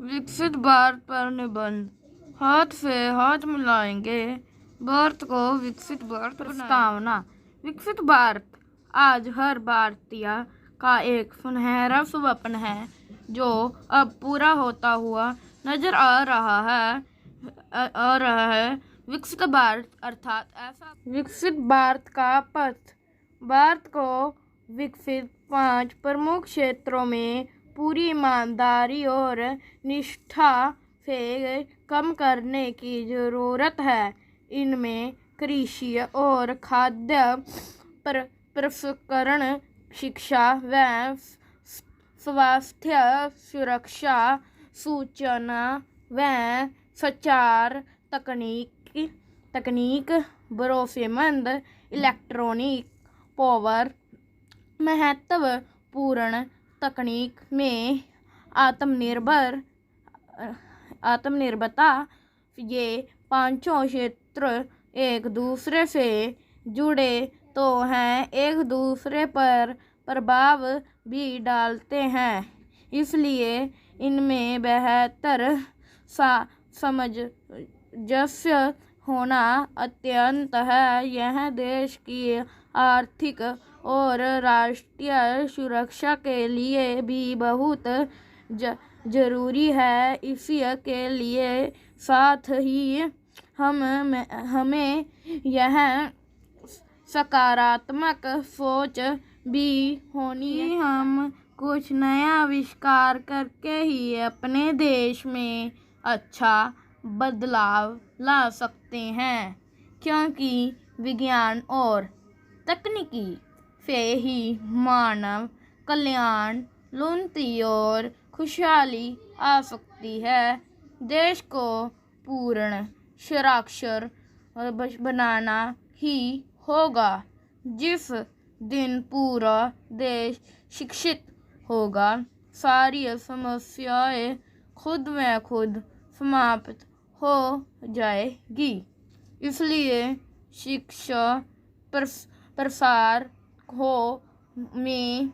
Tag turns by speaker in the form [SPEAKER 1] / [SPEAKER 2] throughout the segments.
[SPEAKER 1] विकसित भारत पर निबंध। हाथ से हाथ मिलाएंगे, भारत को विकसित भारत प्रस्तावना। विकसित भारत आज हर भारतीय का एक सुनहरा स्वप्न है जो अब पूरा होता हुआ नजर आ रहा है। विकसित भारत अर्थात ऐसा विकसित भारत का पथ भारत को विकसित 5 प्रमुख क्षेत्रों में पूरी ईमानदारी और निष्ठा से काम करने की ज़रूरत है। इनमें कृषि और खाद्य प्रसंस्करण, शिक्षा व स्वास्थ्य सुरक्षा, सूचना व संचार तकनीक, भरोसेमंद इलेक्ट्रॉनिक पावर, महत्वपूर्ण तकनीक में आत्मनिर्भरता। ये पांचों क्षेत्र एक दूसरे से जुड़े तो हैं, एक दूसरे पर प्रभाव भी डालते हैं, इसलिए इनमें बेहतर सामंजस्य होना अत्यंत है। यह देश की आर्थिक और राष्ट्रीय सुरक्षा के लिए भी बहुत जरूरी है। इसी के लिए साथ ही हमें यह सकारात्मक सोच भी होनी है। हम कुछ नया आविष्कार करके ही अपने देश में अच्छा बदलाव ला सकते हैं, क्योंकि विज्ञान और तकनीकी से ही मानव कल्याण, उन्नति और खुशहाली आ सकती है। देश को पूर्ण साक्षर बनाना ही होगा। जिस दिन पूरा देश शिक्षित होगा, सारी समस्याएं खुद ब खुद समाप्त हो जाएगी। इसलिए शिक्षा प्रसार में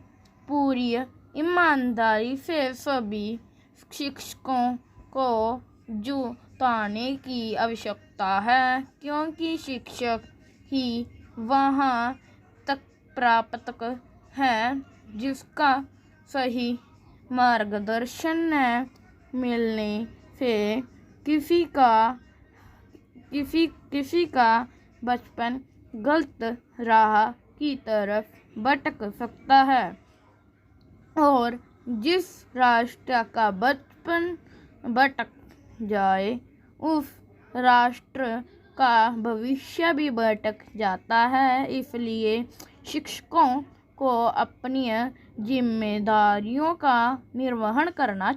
[SPEAKER 1] पूरी ईमानदारी से सभी शिक्षकों को जुटाने की आवश्यकता है, क्योंकि शिक्षक ही वहाँ तक प्राप्त है जिसका सही मार्गदर्शन न मिलने से किसी का बचपन गलत राह की तरफ भटक सकता है, और जिस राष्ट्र का बचपन भटक जाए, उस राष्ट्र का भविष्य भी भटक जाता है। इसलिए शिक्षकों को अपनी जिम्मेदारियों का निर्वहन करना